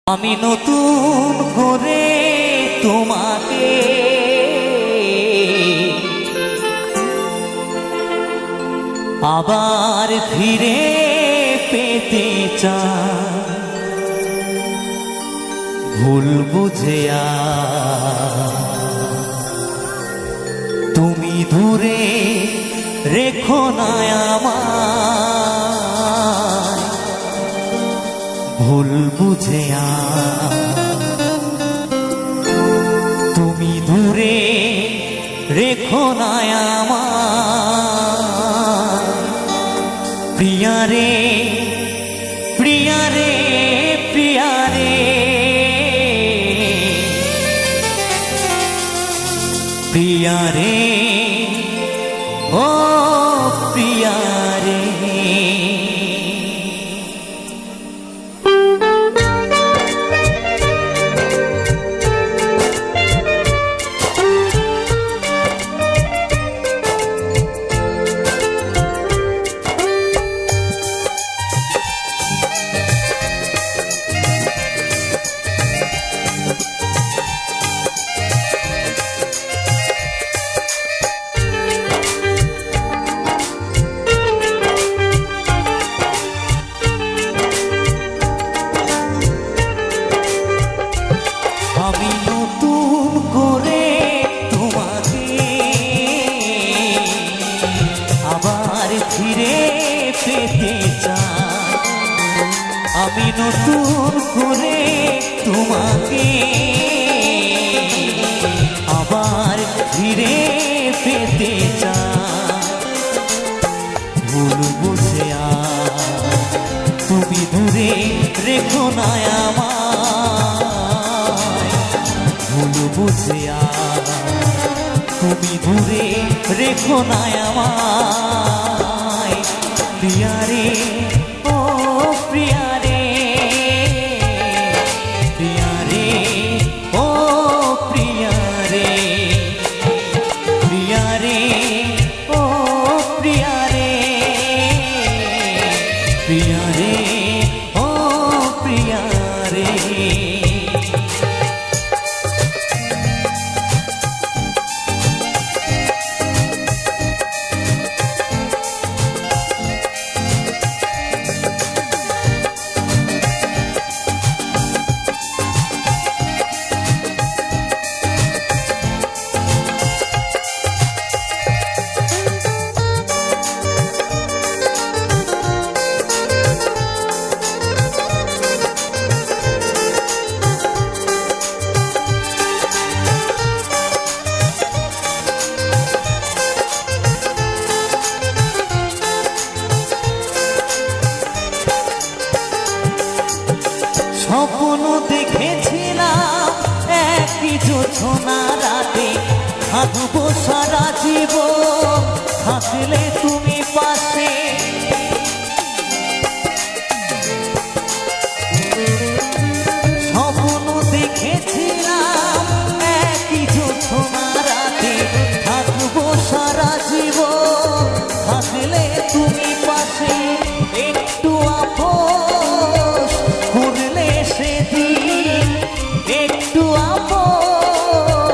আমি নতুন করে তোমাকে আবার ফিরে পেতে চাই। ভুল বুঝে তুমি দূরে রেখো না আমায়। ভুল বুঝে তুমি দূরে রেখো না আমায়। প্রিয়া রে প্রিয়া রে প্রিয়া রে প্রিয়া রে ও প্রিয়া রে। আমি নতুন করে তোমাকে আবার ফিরে পেতে চাই। আমি নতুন করে তোমাকে আবার ফিরে পেতে চাই। ভুল বুঝে তুমি দূরে রেখো না আমায়। ভুল বুঝে তুমি দূরে রেখো না আমায়। প্রিয়া রে ও প্রিয়া রে প্রিয়া রে ও প্রিয়া রে প্রিয়া রে ও প্রিয়া রে প্রিয়া রে ও প্রিয়া রে। স্বপ্ন দেখেছিলাম একই জোছনা রাতে থাকবো সারা জীবন, থাকলে তুমি পাশে। স্বপ্ন দেখেছিলাম একই জোছনা রাতে থাকবো সারা জীবন, থাকলে তুমি পাশে। একটু আপোস করলে সেদিন, একটু আপোস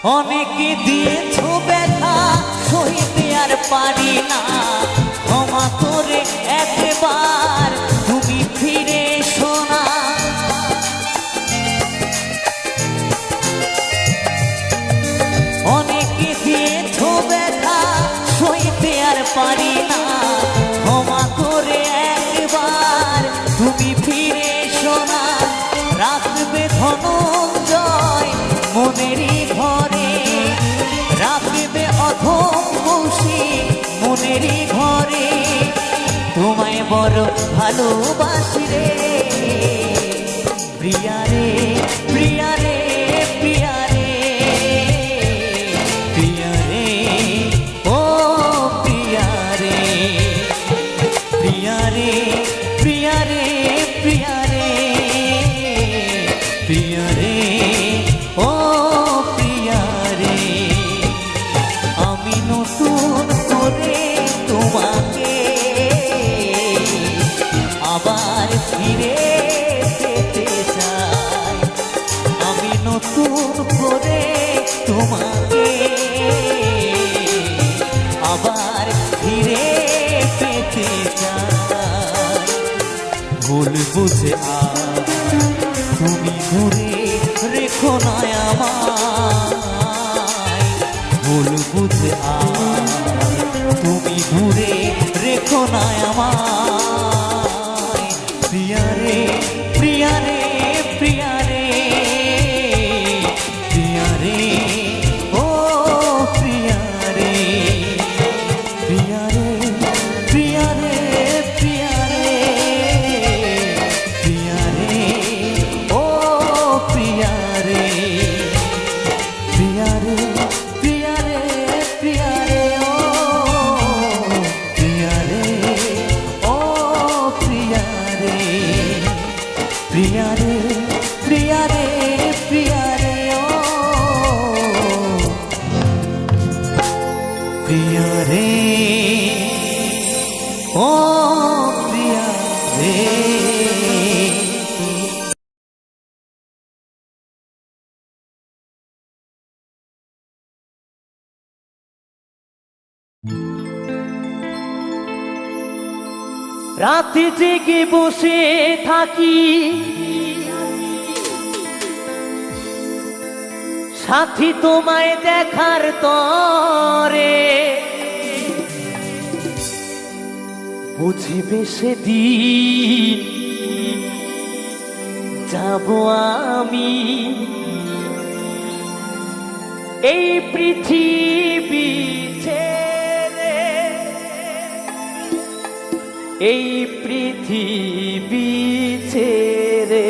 অনেকে দিয়েছ ব্যথা সইতে আর পারি না, ক্ষমা করে একবার তুমি ফিরে এসো না। অনেকে দিয়েছ ব্যথা সইতে আর পারি না, ক্ষমা করে একবার তুমি ফিরে এসো না। রাখবে ধনঞ্জয় মনেরই ঘরে, রাখবে অধম কৌশিক মনেরই ঘরে, তোমায় বড় ভালোবাসি রে প্রিয়া রে, প্রিয়া রে, প্রিয়া রে, প্রিয়া রে, ও প্রিয়া রে, প্রিয়া রে, প্রিয়া রে, প্রিয়া রে, প্রিয়া রে, ও প্রিয়া রে। আমি নতুন করে তোমাকে আবার ফিরে পেতে চাই, আমি নতুন করে তোমাকে আবার ফিরে পেতে চাই। ভুল বুঝে আর তুমি দূরে রেখো না আমায়, ভুল বুঝে আর তুমি দূরে রেখো না আমায়। প্রিয়া রে, প্রিয়া রে, প্রিয়া রে, প্রিয়া রে, ও প্রিয়া রে, প্রিয়া রে, প্রিয়া রে, প্রিয়া রে, প্রিয়া রে, ও প্রিয়া রে, প্রিয়া রে, প্রিয়া রে, প্রিয়া রে, ও প্রিয়া রে, ও প্রিয়া রে, প্রিয়া রে, প্রিয়া রে, প্রিয়া রে, ও প্রিয়া রে, ও প্রিয়া রে। রাতে জেগে বসে থাকি সাথী তোমায় দেখার তরে, বুঝিবে সেদিন যাব আমি এই পৃথিবী ছেড়ে, এই পৃথিবী ছেড়ে।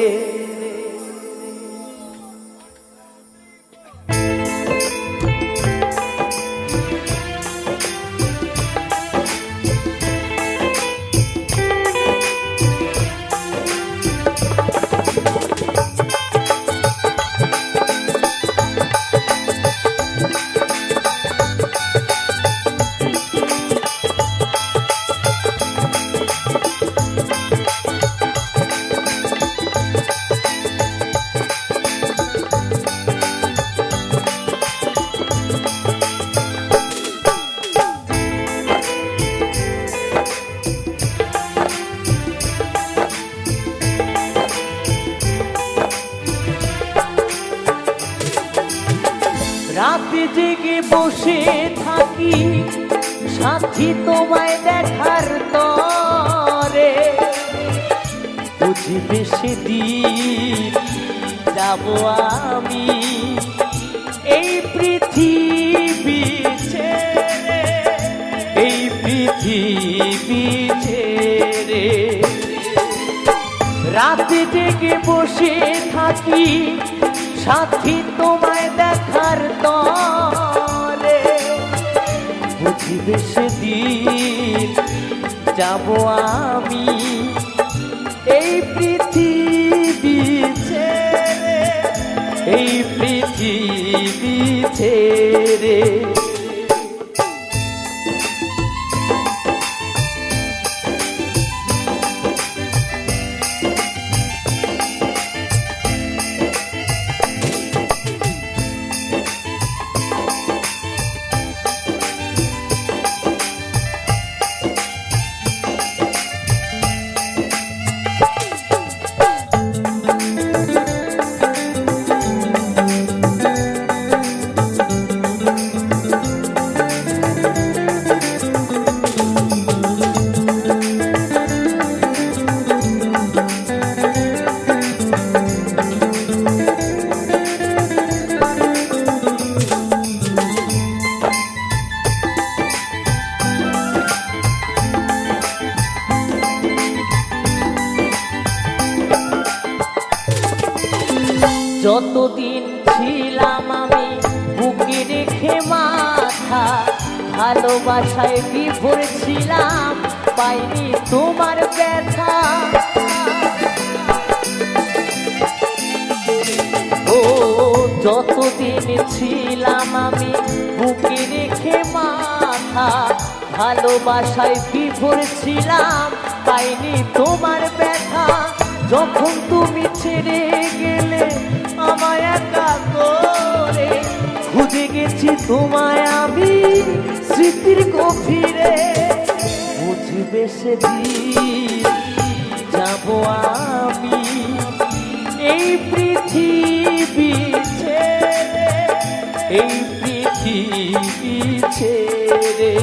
রাতে জেগে বসে থাকি সাথী তোমায় দেখার তরে, বুঝিবে সেদিন যাব আমি এই পৃথিবী ছেড়ে, এই পৃথিবী ছেড়ে। রাতে জেগে বসে থাকি সাথী তোমায় দেখার তরে, বুঝিবে সেদিন যাব আমি এই পৃথিবী ছেড়ে, এই পৃথিবী ছেড়ে। যতদিন ছিলাম আমি বুকে রেখে মাথা, ভালোবাসায় বিভোর ছিলাম, পাইনি তোমার ব্যথা। ও যতদিন ছিলাম আমি বুকে রেখে মাথা, ভালোবাসায় বিভোর ছিলাম, পাইনি তোমার ব্যথা। যখন তুমি ছেড়ে গেলে আমায় একা করে, খুঁজে গেছি তোমায় আমি স্মৃতির গভীরে। বুঝবে সেদিন যাব আমি এই পৃথিবী ছেড়ে, এই পৃথিবী ছেড়ে।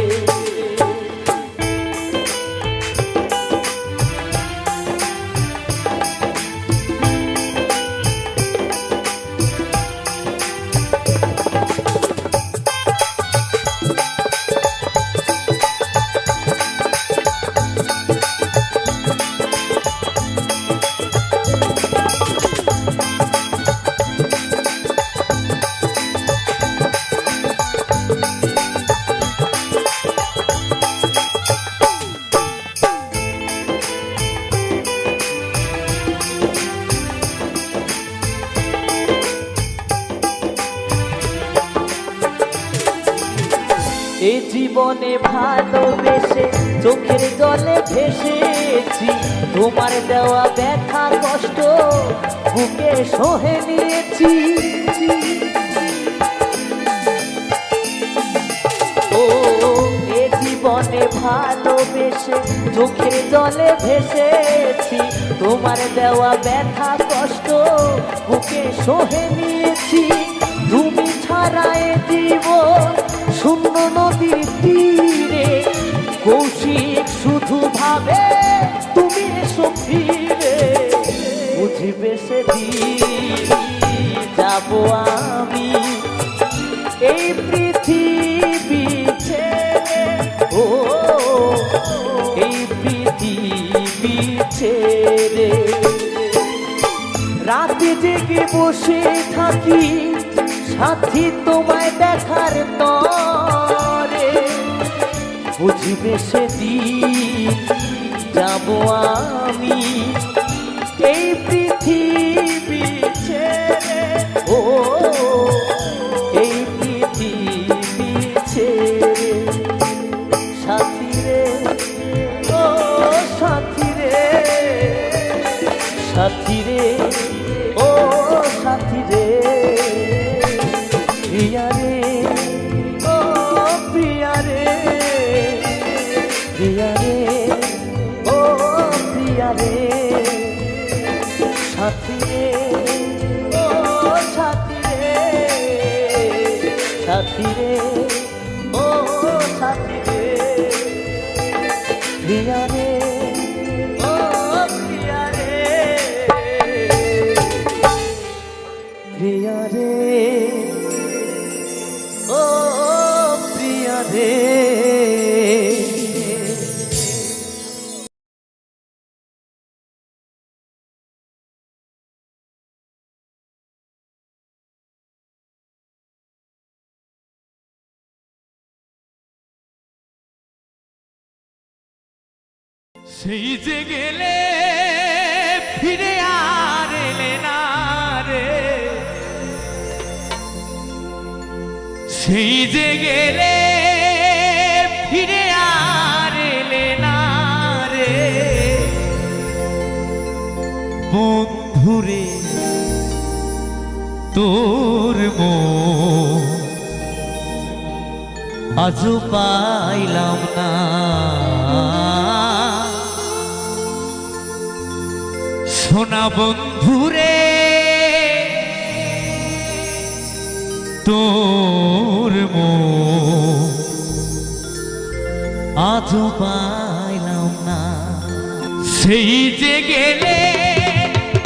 এই জীবনে ভালোবেসে চোখের জলে ভেসেছি, তোমার দেওয়া ব্যথা কষ্ট বুকে সহে নিয়েছি। ও এ জীবনে ভালোবেসে চোখের জলে ভেসেছি, তোমার দেওয়া ব্যথা কষ্ট বুকে সহে নিয়েছি। তুমি ছাড়া এ জীবন শূন্য নদীর তীরে, কৌশিক শুধু ভাবে তুমি এসো ফিরে। বুঝবে সেদিন যাব আমি এই পৃথিবী ছেড়ে, ও এই পৃথিবী ছেড়ে। রাতে জেগে বসে থাকি সাথী তোমায় দেখার তরে, বুঝবে সেদিন যাব আমি এই পৃথিবী ছেড়ে, ও এই পৃথিবী ছেড়ে। সাথী রে ও সাথী রে, সাথী রে ও সাথী রে, প্রিয়া রে ও প্রিয়া রে, প্রিয়া রে ও প্রিয়া রে। সাথী রে ও সাথী রে, সাথী রে ও সাথী রে, প্রিয়া রে ও প্রিয়া রে, প্রিয়া রে ও প্রিয়া রে। সেই যে গেলে ফিরে আর এলে না রে, সেই যে গেলে ফিরে আর এলে না রে। বন্ধুরে তোর মন আজও পাইলাম না, সোনা বন্ধুরে তোর মন আজও পাইলাম না। সেই যে গেলে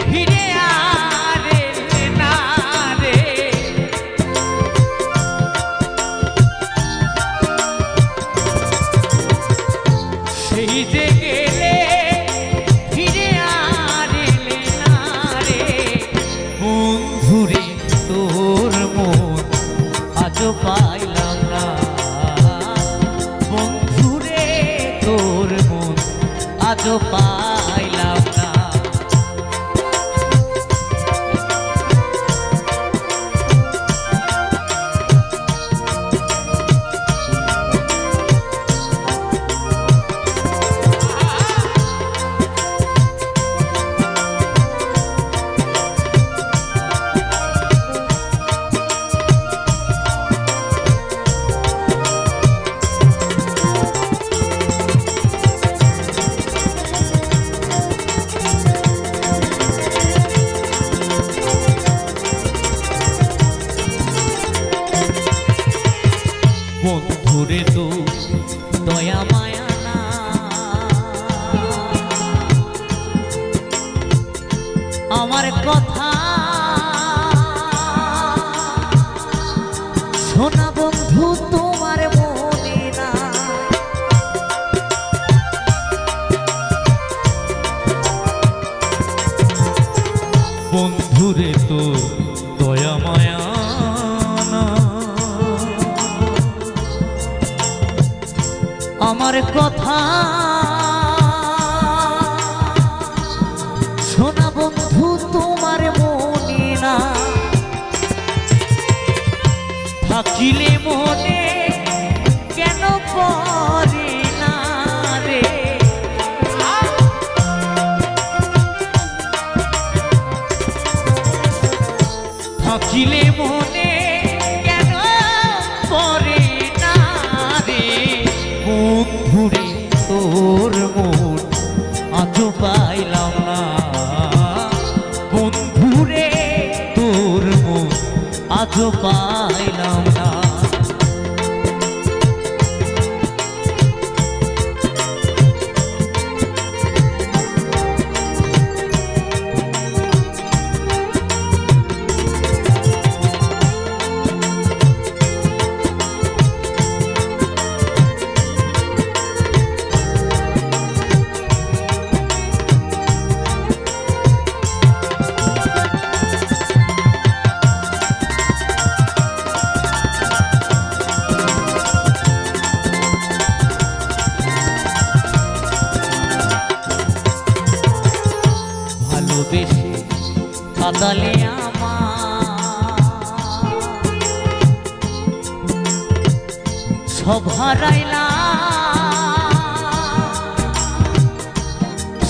ফিরে আর এলে না রে, সেই যে গেলে ফিরে আর এলে না রে। বন্ধুরে বন্ধুরে তো দয়া মায়া না, আমার কথা শোনা বন্ধু তোমার মনে না। বন্ধুরে তো দয়া মায়া না, আমার কথা শোনা বন্ধু তোমার মনে না। থাকিলে মনে কেন পড়ে না রে, থাকিলে মনে কেন পড়ে না রে। বন্ধুরে তোর মন আজও পাইলাম না, বন্ধুরে তোর মন আজও পাইলাম না। ভালোবেসে কাঁদালে আমার সব হারাইলাম,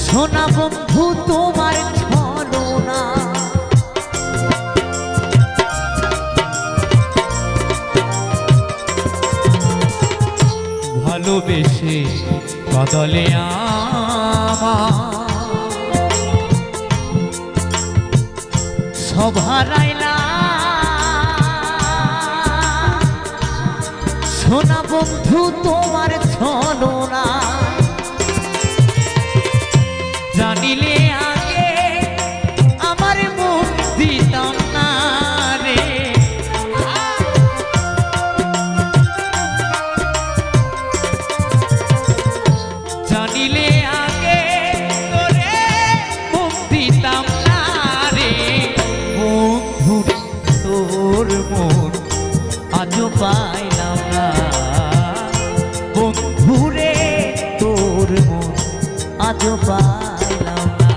সোনা বন্ধু তোমার ছলনা। ভালোবেসে কাঁদালে আমার সব হারাইলাম, সোনা বন্ধু তোমার ছলনা। জানিলে আগে আমার মন দিতাম না রে, জানিলে আগে তোরে মন দিতাম না রে। বন্ধুরে তোর মন আজও পাইলাম না, বন্ধুরে তোর মন আজও পাইলাম না।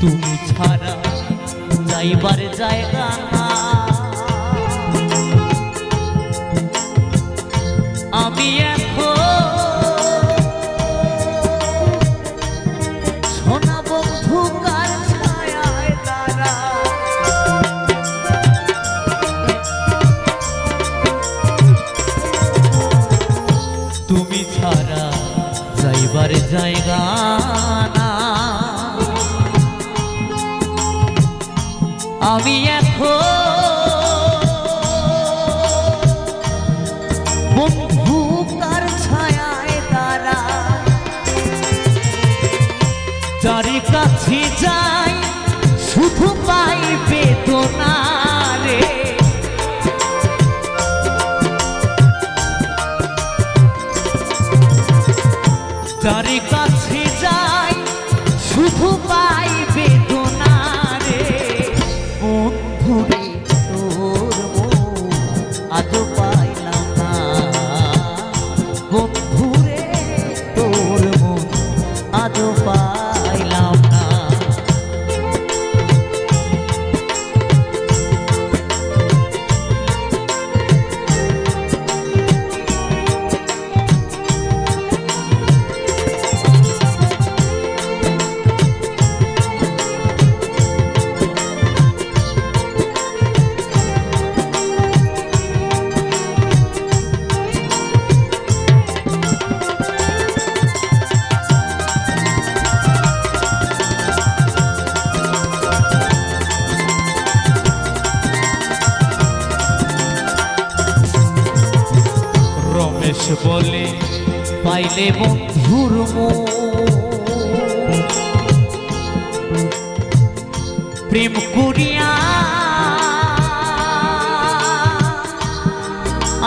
তুমি ছাড়া যাইবার জায়গা না, আমি এখন সোনা বন্ধু কার ছায়ায় তারা। তুমি ছাড়া যাইবার জায়গা না, আমি এখন বন্ধু কার ছায়ায় তারা। যার কাছে যাই শুধু পাই বেদনা রে, যার কাছে যাই শুধু পাই বেদনা রে। বন্ধুরে তোর মন আজও পাইলাম না, বন্ধুরে তোর মন আজও পাইলাম না। রমেশ বলে পাইলে বন্ধুর মন প্রেম করিয়া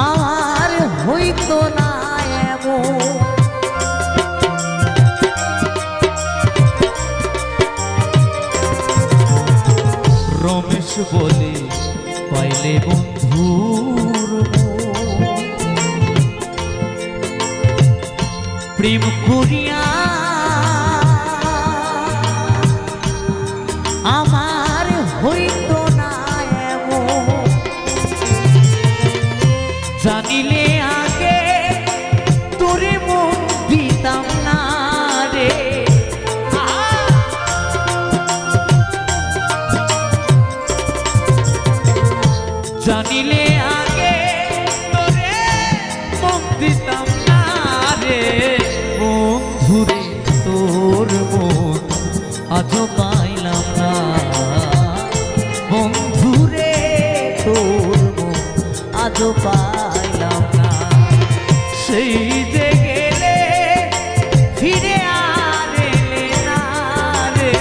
আর হইতো না এমন রমেশ বলে পাইলে বন্ধুর মন প্রেম করিয়া আমার হইতো না এমন জানিলে আগে তোরে মন দিতাম না রে জানিলে আগে তোরে মন দিতাম না রে বন্ধুরে তোর মন আজও পাইলাম না বন্ধুরে তোর মন আজও পাইলাম না সেই যে গেলে ফিরে আর এলে না রে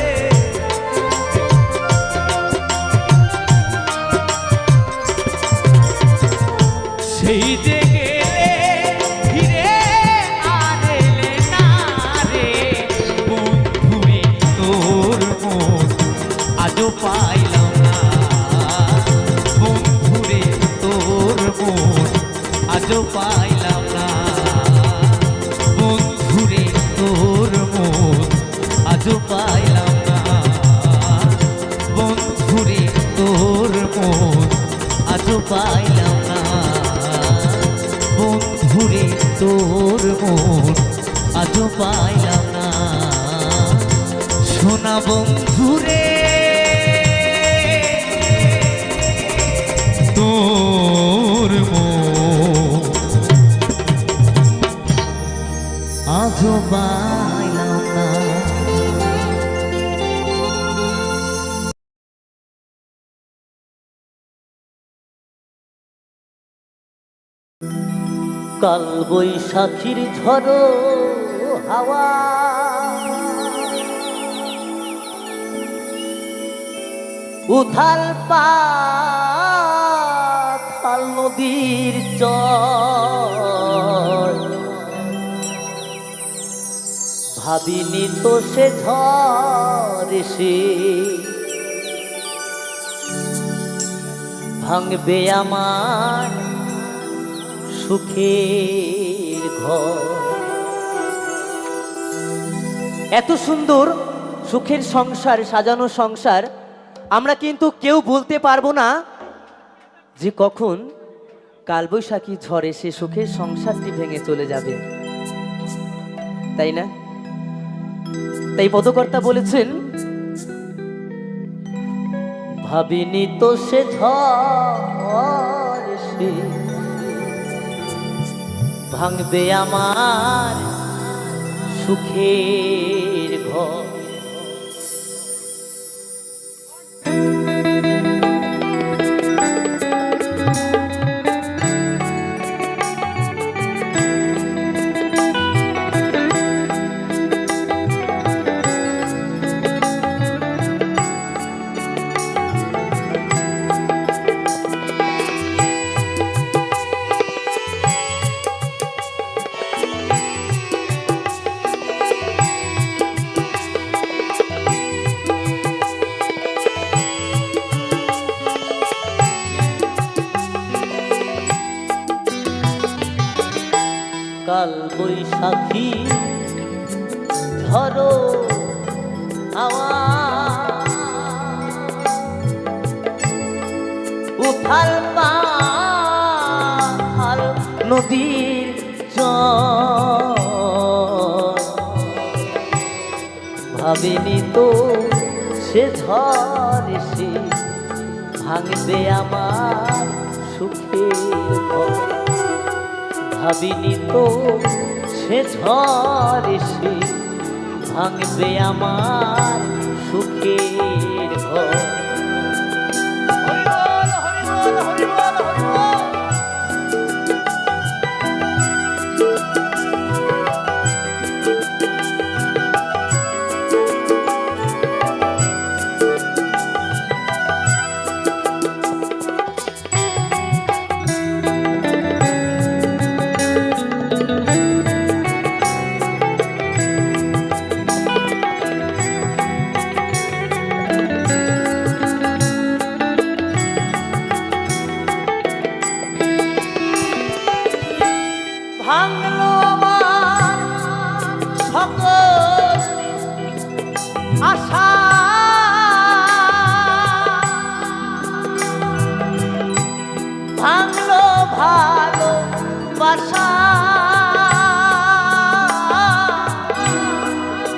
সেই যে গেলে ফিরে আর এলে না রে বন্ধুরে তোর মন আজও পাইলাম না বন্ধুরে তোর মন আজও পাইলাম না বন্ধুরে তোর মন আজও পাইলাম না বন্ধুরে তোর মন আজও পাইলাম না বন্ধুরে তোর মন আজও পাইলাম না সোনা বন্ধুরে তোর মন আজও পাইলাম না কাল বৈশাখীর ঝড়ো হাওয়া উথাল পাথাল নদীর চর ভাবিনি তো সে ঝড় এসে ভাঙবে আমার সুখের ঘর। এত সুন্দর সুখের সংসার, সাজানো সংসার, আমরা কিন্তু কেউ বলতে পারবো না যে কখন কালবৈশাখী ঝড়ে সে সুখের সংসারটি ভেঙে চলে যাবে, তাই না? তাই পদকর্তা বলেছেন, ভাবিনি তো সে ঝড় এসে ভাঙবে আমার সুখের ঘর। কাল বৈশাখী ঝড়ো হাওয়া উথাল পাথাল নদীর চর ভাবিনি তো সে ঝড় এসে ভাঙবে আমার সুখের ঘর। ভাবিনি তো সে ঝড় এসে ভাঙবে আমার সুখের ঘর। সকল আশা ভাঙলো ভালো বাসা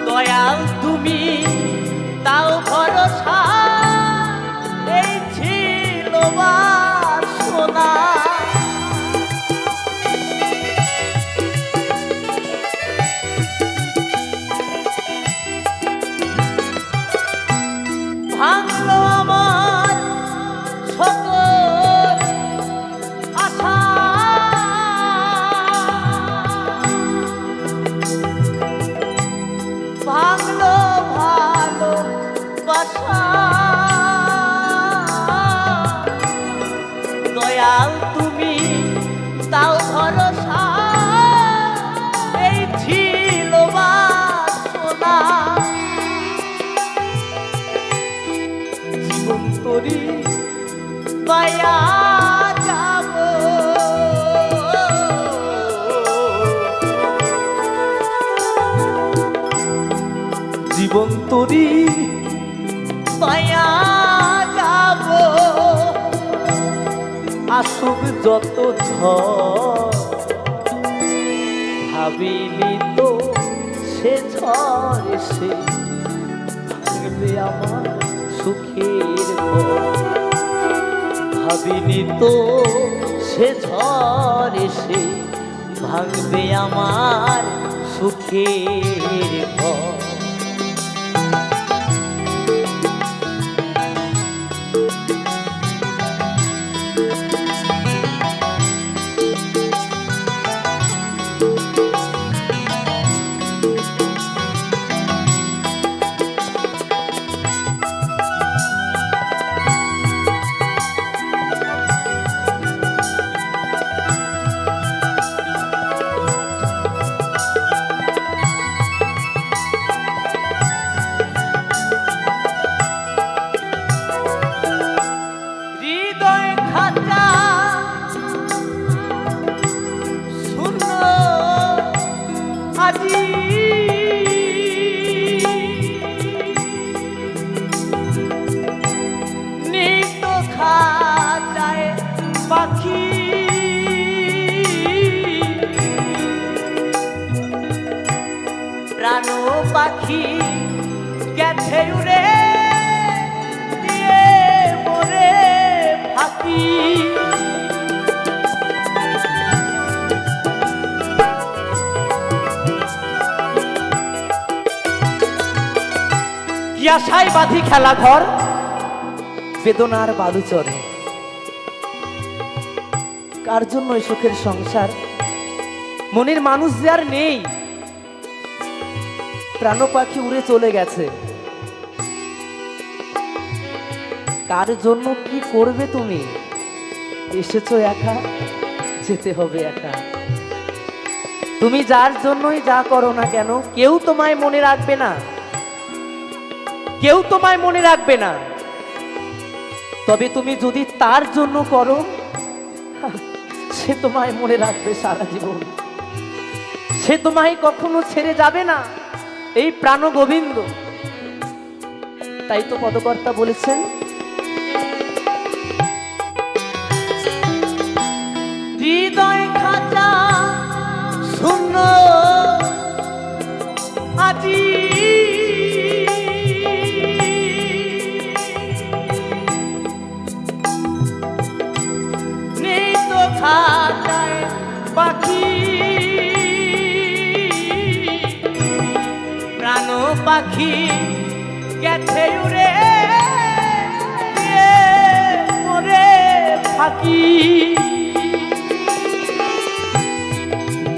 দয়াল তুমি তাও ভরসা এই ছিল বাসনা ভাঙলো আমার সকল আশা ভাঙলো ভালো বাসা দয়াল তুমি তাও ভরসা এই ছিল বাসনা জীবন তরি পায়া যাব জীবন তরি পায়া যাব আসুক যত ঝড় ভাবিনি তো সে ঝড় এসে ভাঙবে আমার সুখের ঘর ভাবিনি তো সে ঝড় এসে ভাঙবে আমার সুখের ঘর পাখি প্রাণ পাখি গেছে উড়ে দিয়ে মরে ফাঁকি কি আশায় বাঁধি খেলা ঘর বেদনার বালু চরে কার জন্য সুখের সংসার মনের মানুষ যে আর নেই প্রাণ পাখি উড়ে চলে গেছে কার জন্য কি করবে তুমি এসেছো একা যেতে হবে একা তুমি যার জন্যই যা করো না কেন কেউ তোমায় মনে রাখবে না কেউ তোমায় মনে রাখবে না তবে তুমি যদি তার জন্য করো সে তোমায় মনে রাখবে সারা জীবন সে তোমায় কখনো ছেড়ে যাবে না এই প্রাণ গোবিন্দ তাই তো পদকর্তা বলেছেন হৃদয় খাঁচা শূন্য আজি খাতায় পাখি প্রাণ পাখি গেছে উড়ে মরে ফাঁকি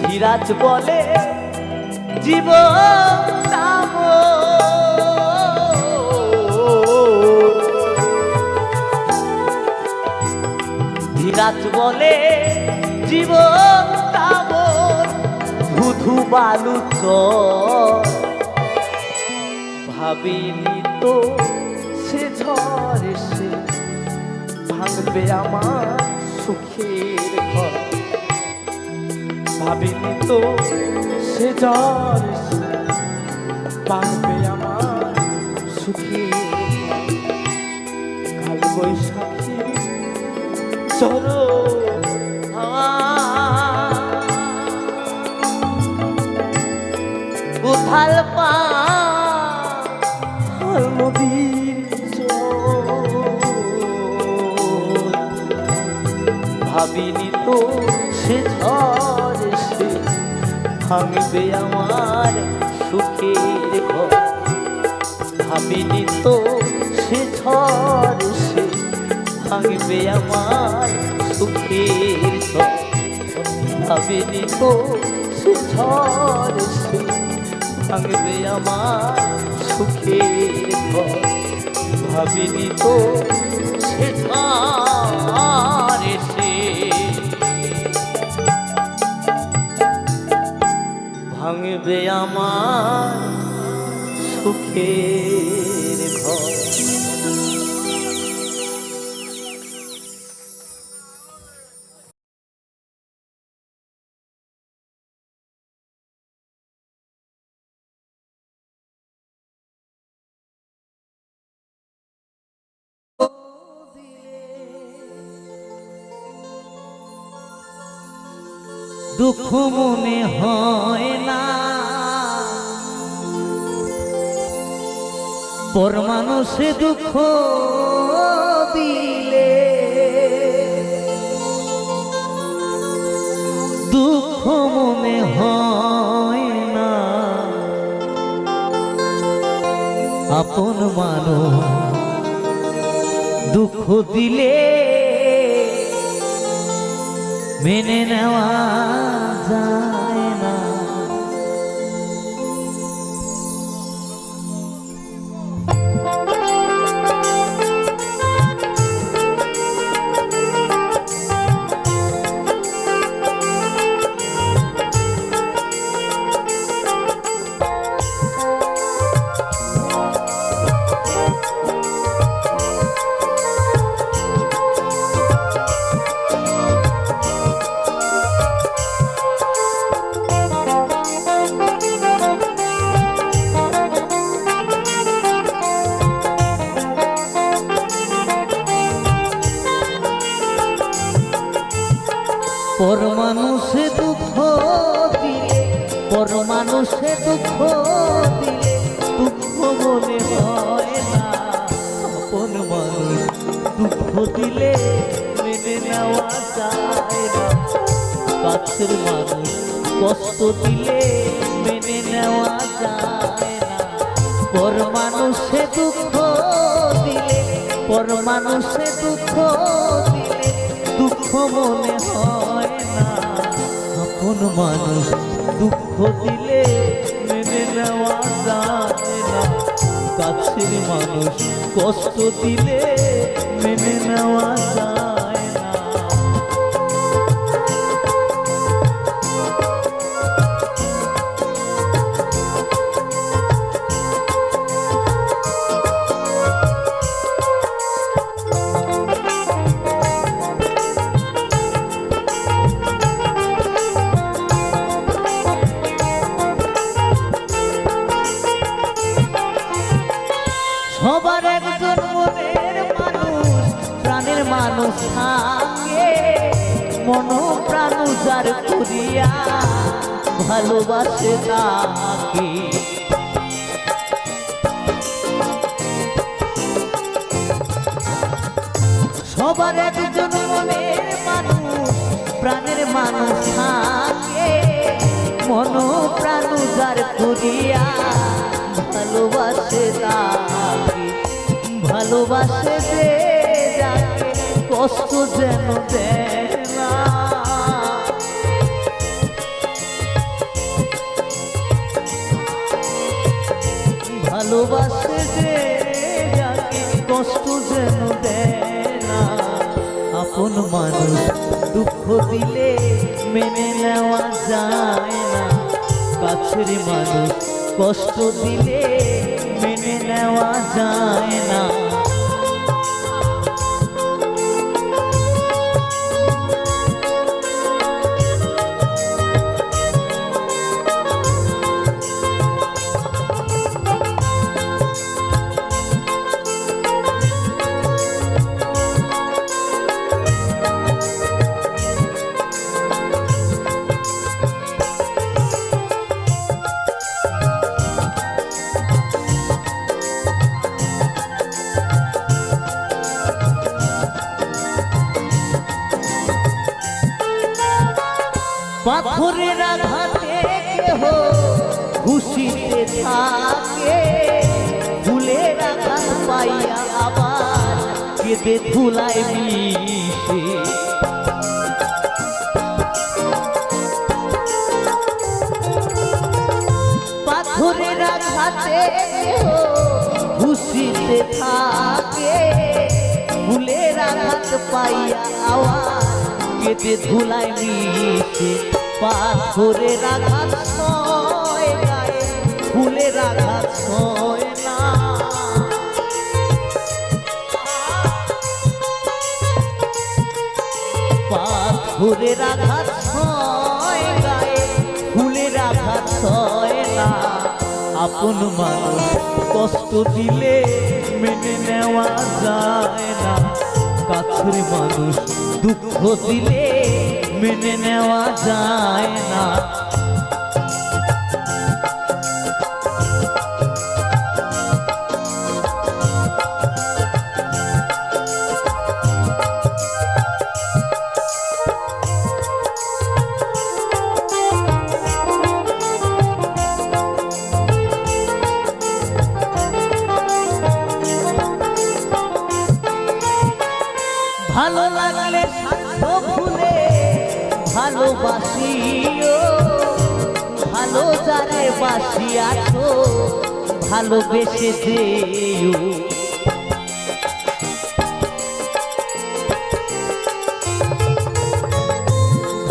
ধীরাজ বলে জীবন দাম ধীরাজ বলে জীবন তাবর ধুধু বালু চর ভাবিনি তো সে ঝড় এসে ভাঙবে আমার সুখের ঘর ভাবিনি তো সে ঝড় এসে ঝরো উথাল পাল নদীর জল। ভাবিনি তো সে ঝড় সে ভাঙবে আমার সুখের ঘর। ভাবিনি তো সে ঝড় সে ভাঙবে আমার সুখের ঘর। ভাবিনি তো সে ঝড় সে ভাঙবে আমার সুখের ঘর। ভাবিনি তো সে ঝড় সে ভাঙবে আমার সুখের ঘর। দুঃখ মনে হয় না পর মানুষে দুঃখ দিলে। দুঃখ মনে হয় না আপন মানুষ দুঃখ দিলে মেনে নেওয়া যায় না। পর মানুষে দুঃখ দিলে পর মানুষে দুঃখ দিলে দুঃখ মনে হয় না আপন মানুষ দুঃখ দিলে মেনে নেওয়া যায় না। কাছের মানুষ কষ্ট দিলে মেনে নেওয়া যায় না। পর মানুষে দুঃখ দিলে পর মানুষে দুঃখ দিলে দুঃখ মনে হয় না আপন মানুষ দুঃখ দিলে মেনে নেওয়া যায় না। কাছের মানুষ কষ্ট দিলে মেনে নেওয়া যায় না। সবার একজন মনের মানুষ প্রাণের মানুষ থাকে মন প্রাণ যার করিয়া ভালোবাসে তাকে। সবার একজন মনের মানুষ প্রাণের মানুষ থাকে মন প্রাণ যার করিয়া ভালোবাসে তাকে। ভালোবাসে যে যাকে কষ্ট যেন দেয় না। ভালোবাসে যে যাকে কষ্ট যেন দেয় না। আপন মানুষ দুঃখ দিলে মেনে নেওয়া যায় না। কাছের মানুষ কষ্ট দিলে মেনে নেওয়া যায় না। খুশিতে থাকে, ফুলের আঘাত পাইয়া আবার কেঁদে ধুলায় মিশে। পাথরের আঘাতে খুশিতে থাকে, ফুলের আঘাত পাইয়া আবার কেঁদে ধুলায় মিশে। পাথরের আঘাত সয় গায়ে, ফুলের আঘাত সয় না। পাথরের আঘাত সয় গায়ে, ফুলের আঘাত সয় না। আপন মানুষ কষ্ট দিলে মেনে নেওয়া যায় না, কাছের মানুষ দুঃখ দিলে মেনে নেওয়া যায় না। ভালো লাগলে স্বার্থ ভুলে ভালোবাসিও, ভালো যারে বাসিয়াছো ভালোবেসে যেও।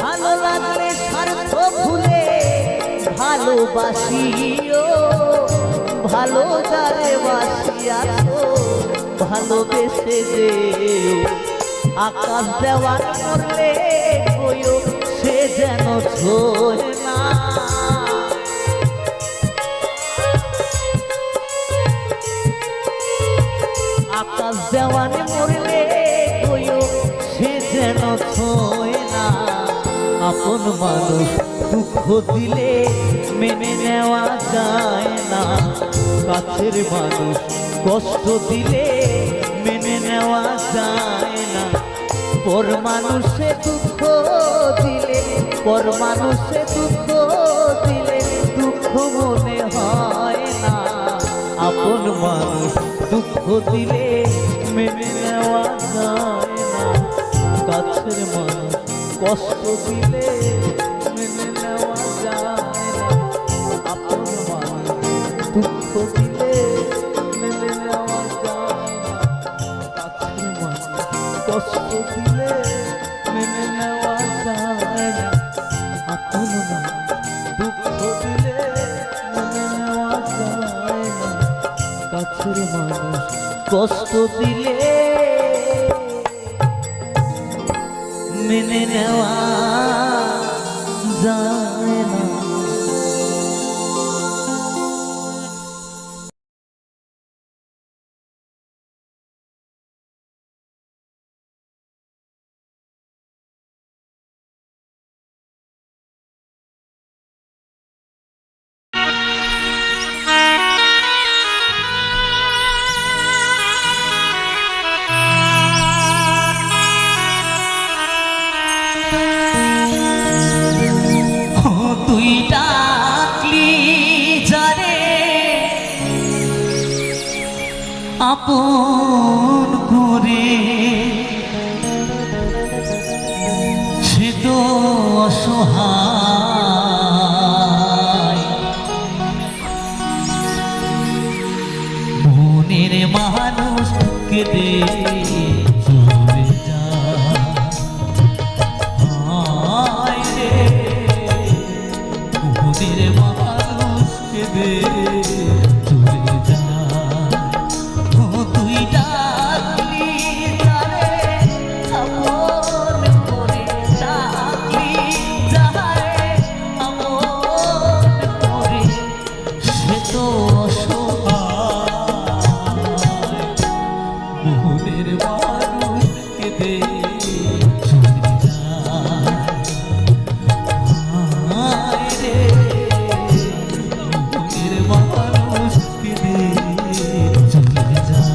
ভালো লাগলে স্বার্থ ভুলে ভালোবাসিও, ভালো যারে বাসিয়াছো ভালোবেসে যেও। আকাশ দেওয়ার করলে কইও সে যেন ছোঁয় না। আকাশ দেওয়ার মরলে কইও সে যেন ছোঁয় না। আপন মানুষ দুঃখ দিলে মেনে নেওয়া যায় না, কাছের মানুষ কষ্ট দিলে মেনে নেওয়া যায় না। পর মানুষে দুঃখ দিলে, পর মানুষে দুঃখ দিলে দুঃখ মনে হয় না। আপন মানুষ দুঃখ দিলে মেনে নেওয়া যায় না, কাছের মানুষ কষ্ট দিলে মেনে নেওয়া যায় না। আপন মানুষ দুঃখ দিলে মেনে নেওয়া যায় না, কাছের মানুষ কষ্ট দিলে মেনে নেওয়া যায় না। আপন মানুষ দুঃখ দিলে মেনে নেওয়া যায় না, কাছের মানুষ কষ্ট দিলে মেনে নেওয়া যায় না। তুই ডাকলি যারে আপন করে, সে তো অসহায়। মনের মানুষ কেঁদে চলে যায়। হায় রে, মনের মানুষ কেঁদে চলে যায়। ও তুই ডাকলি যারে আপন করে, ডাকলি যারে আপন করে, সে তো অসহায়। মনের মানুষ কেঁদে চলে যায়। হায় রে, মনের মানুষ কেঁদে চলে যায়।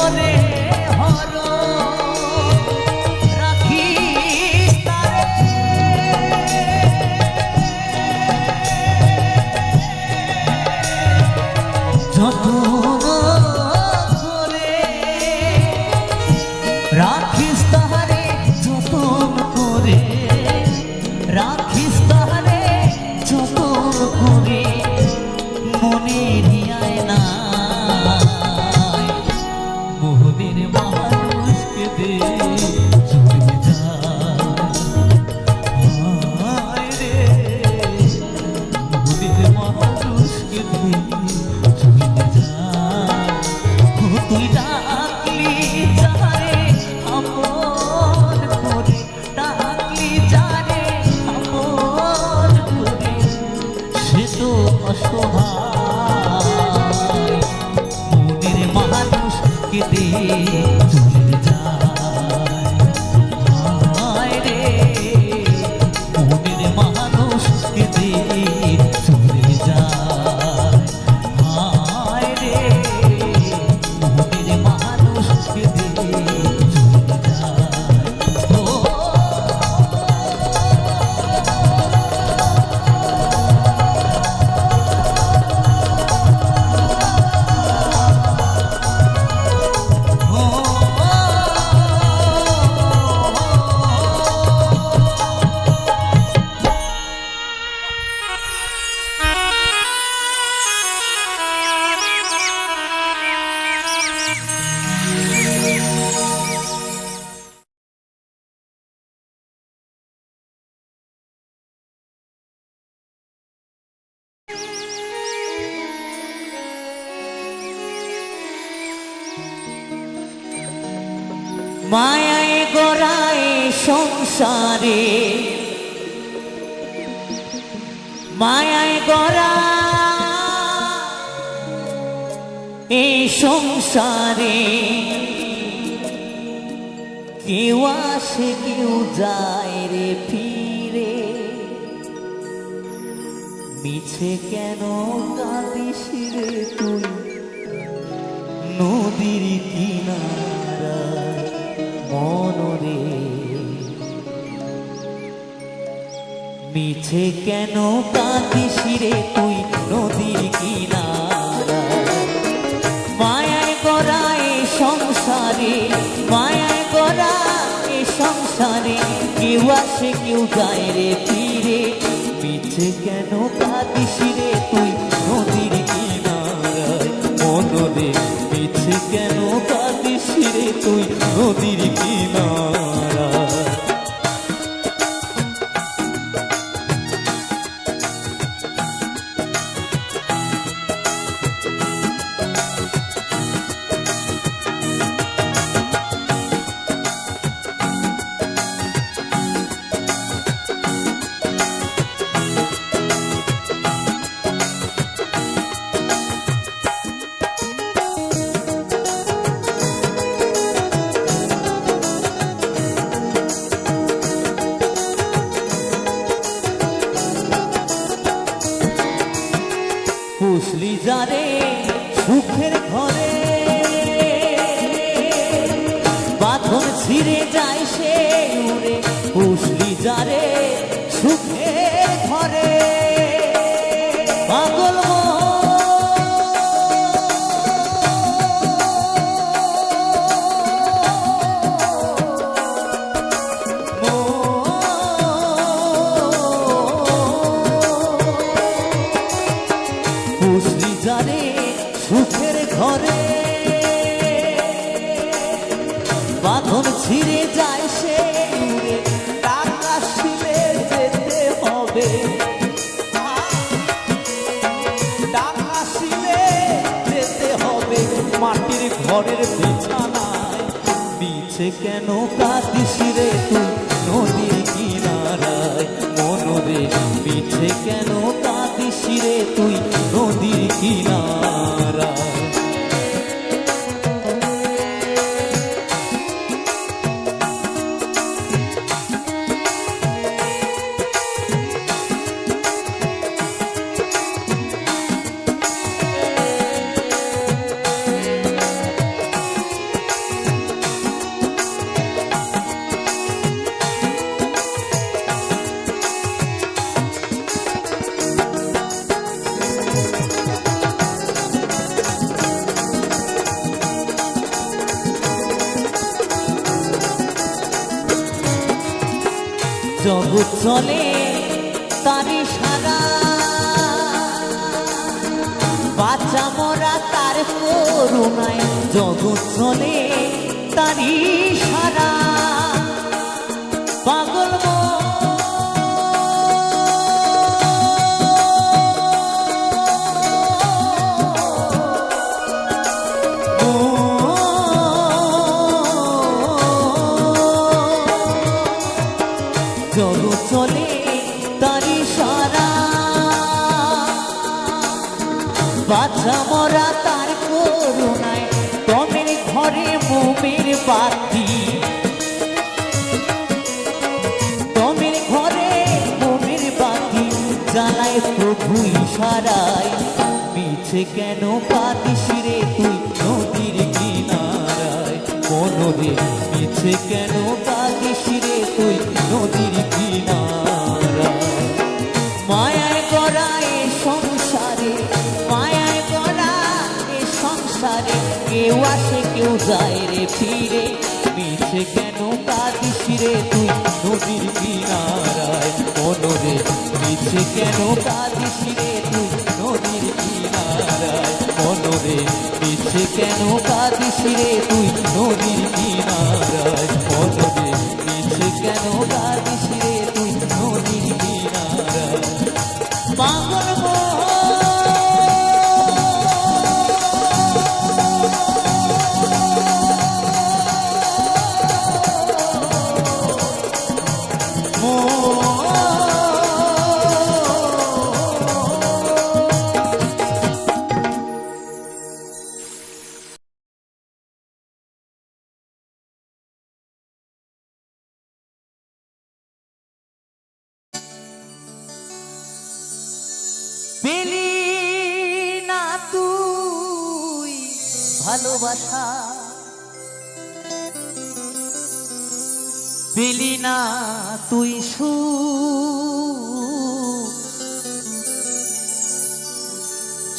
করে হর রাখিস তারে যতন করে রাখিস তাহারে যতন করে রাখিস তাহারে যতন করে মনে নিয়ায় না মোহনের মানুষকে দে চলে যায় রে মোহনের মানুষকে দে চলে যায় তুই ডাকলি যারে আপন করে ডাকলি যারে আপন করে সে তো অসহায় মনের মানুষকে দে চলে যায় হায় রে মনের মানুষকে দে চলে যায় হায় রে মনের মানুষকে দে চলে যায় ও মায়ায় গড়ায় সংসারে মায়ায় গড়া এই সংসারে কেউ আসে কেউ যায় রে ফিরে মিছে কেন কাঁদিস রে তুই নদীর কিনারা মনরে মিছে কেন কাঁদিস রে তুই নদীর কিনারা মায়ায় গড়া এ সংসারে মায়ায় গড়া এ সংসারে কেউ আসে কেউ যায় রে ফিরে মিছে কেন কাঁদিস রে তুই নদীর কিনারায় মনরে মিছে কেন কাঁদিস রে তুই নদীর কিনারা পুষলি যারে সুখের ঘরে বাঁধন ছিঁড়ে যায় সে উড়ে পুষলি যারে সুখের ঘরে পাগল পুষলি যারে সুখের ঘরে বাঁধন ছিঁড়ে যায় সে উড়ে টাকা শিলে যেতে হবে টাকা শিলে যেতে হবে মাটির ঘরের বিছানায় মিছে কেন কাঁদিস রে তুই নদীর কিনারায় মনরে মিছে কেন কাঁদিস রে তুই নদীর কিনারায় জগৎ চলে তারি সারা, বাঁচা মরা তার করুণায়, জগৎ চলে তারি সারা। পাগল জগৎ চলে তারি সারা, বাঁচা মরা তার করুণায়, তমের ঘরে মোমের বাতি, তমের ঘরে মোমের বাতি জ্বালায় প্রভু ইশারায়। মিছে কেন কাঁদিস রে তুই নদীর কিনারায়, মনরে মিছে কেন কাঁদিস রে তুই নদীর কিনারায়। মায়ায় গড়া এ সংসারে, মায়ায় গড়া এ সংসারে, কেউ আসে কেউ যায় রে ফিরে। মিছে কেন কাঁদিস রে তুই নদীর কিনারায়, মনরে মিছে কেন কাঁদিস রে তুই নদীর কিনারায়, মনরে মিছে কেন কাঁদিস রে তুই নদীর কিনারায়, মনরে মিছে কেন কাঁদিস রে তুই নদীর কিনারায়। পাগল পেলি না তুই ভালোবাসা, পেলি না তুই সুখ,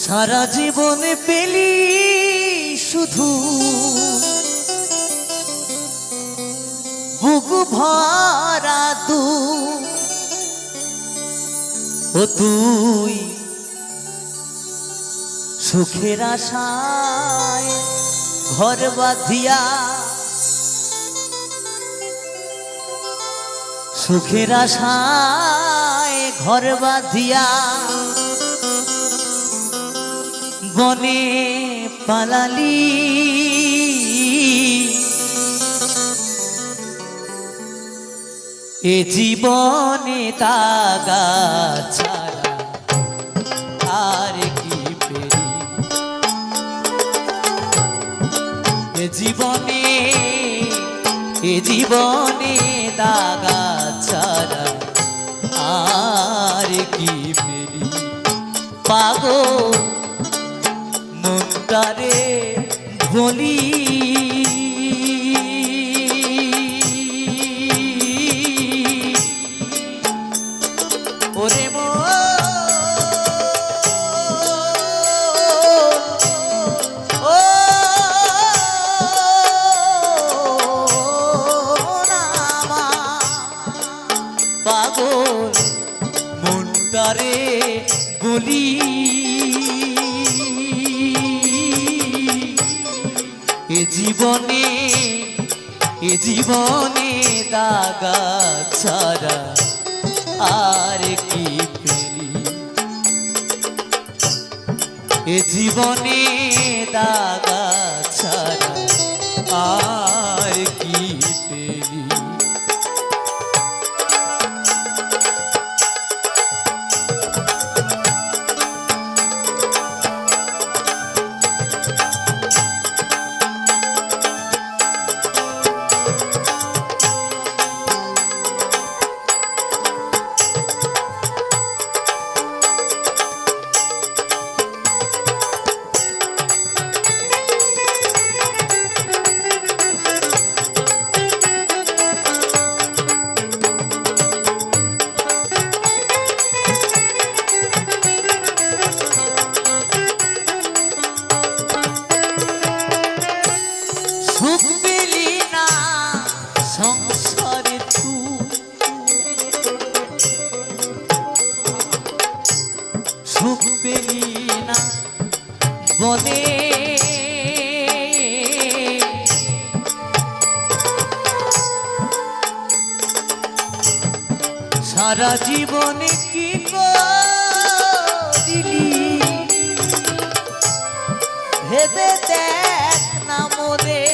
সারা জীবনে পেলি শুধু বুক ভরা দুঃখ। ও তুই সুখের আশায় ঘর বাঁধিয়া, সুখের আশায় ঘর বাঁধিয়া বনে পালালি। এ জীবনে তাগা ছাড়া আর কি পেরি, এ জীবনে, এ জীবনে দাগা ছাড়া আর কি পেরি। পাগল মনটারে বলি, ওরে মন ও নামা, পাগল মনটারে বলি। এ জীবনে, এ জীবনে দাগা ছাড়া আর কি পেলি, এ জীবনে দাগা ছাড়া আর কি পেলি। সারা জীবনে কি করিলি ভেবে দেখ না মোরে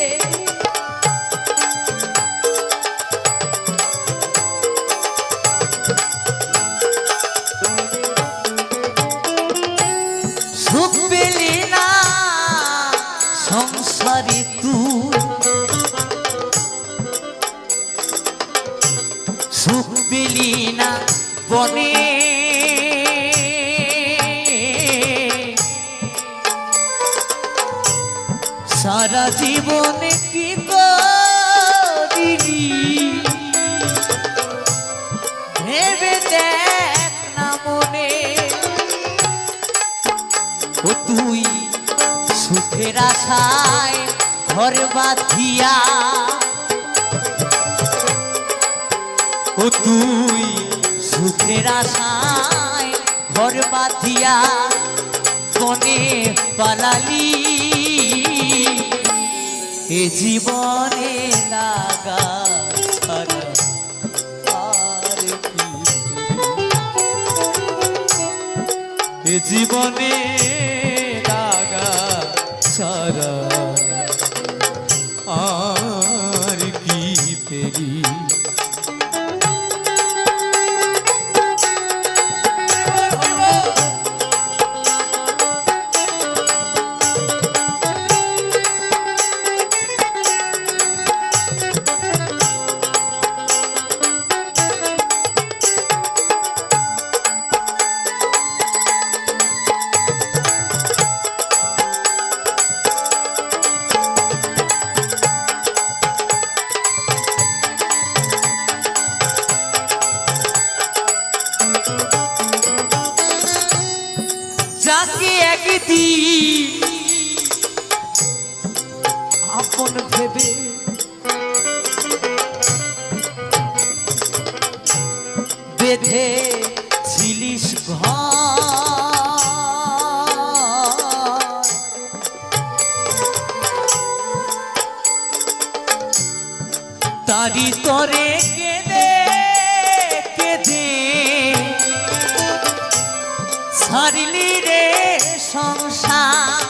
সুখ পেলি না সংসারে তুই সুখ পেলি না বনে সারা জীবনে কি করিলি ভেবে দেখ না মনে ও তুই সুখের আশায় ঘর বাঁধিয়া ও তুই সুখের আশায় ঘর বাঁধিয়া বনে পালালি এ জীবনে লাগা ছাড়া আর কি এ জীবনে লাগা ছাড়া আর কি পেরি যাকে একদিন আপন ভেবে বেঁধে ছিলিস ঘর তারি তরে কেঁদে কেঁদে ছাড়লি রে সংসার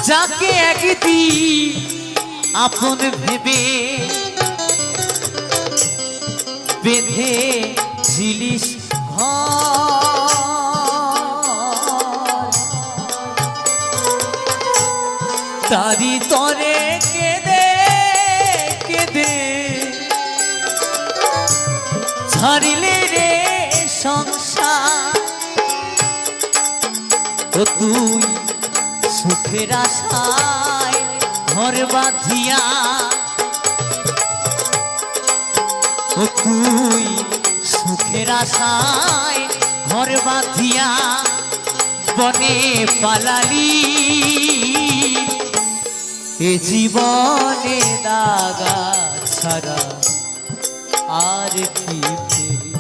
যাকে একদিন আপন ভেবে বেঁধে ছিলিস ঘর তারি তরে কেঁদে কেঁদে ছাড়িলে রে সংসার ও তুই সুখের আশায় ঘর বাঁধিয়া ও তুই সুখের আশায় ঘর বাঁধিয়া বনে পালালি এ জীবনে দাগা ছাড়া আর কি পেলি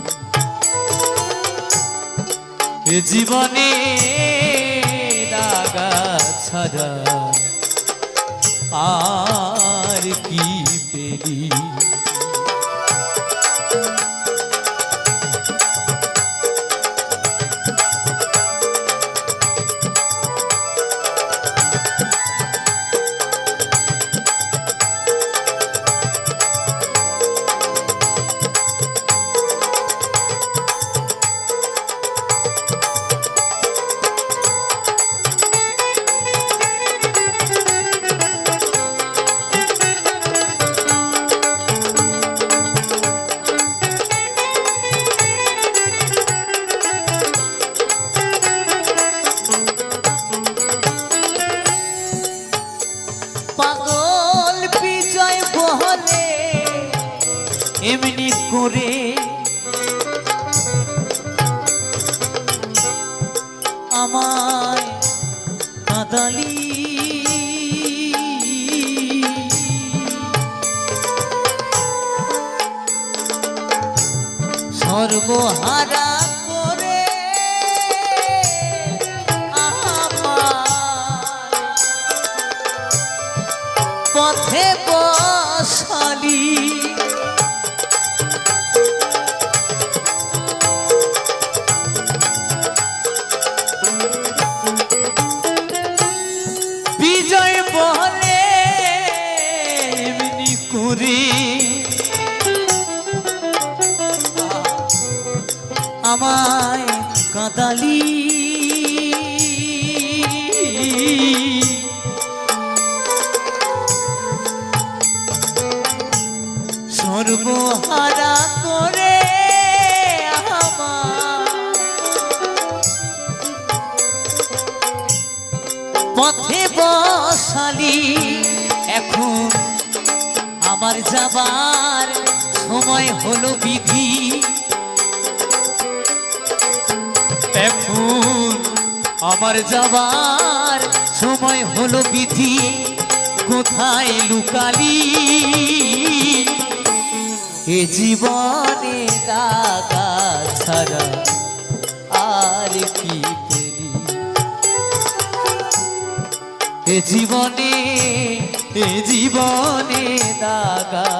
এ জীবনে দাগা ছাড়া আর কি পেলি এমনি করে আমায় কাঁদালি সর্বহারা করে আমায় পথে বসালি বিজয় বলে এমনি করে আমায় কাঁদালি সর্বহারা করে আমার পথে বসালি এখন আমার যাবার সময় হলো বিধি এখন আমার যাবার সময় হলো বিধি কোথায় লুকালি এ জীবনে দাগা ছাড়া আর কি পেলি এ জীবনে দাগা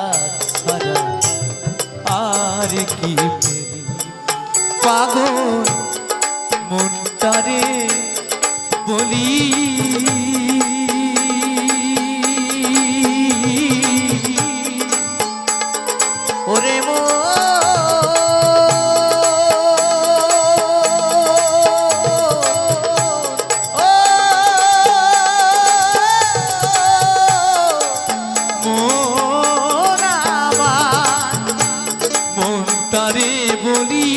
ছাড়া আর কি পেলি পাগল মনটারে বলি ওরে মনটারে বলি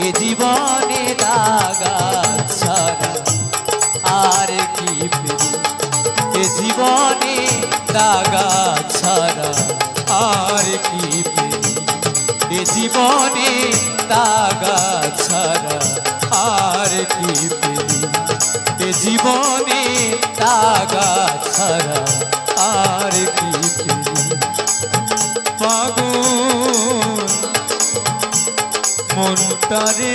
এ জীবনে দাগা ছাড়া আর কি পেলি এ জীবনে দাগা ছাড়া আর কি পেলি এ জীবনে দাগা ছাড়া আর কি পেলি এ জীবনে দাগা ছাড়া আর কি পেলি পাগল মনটারে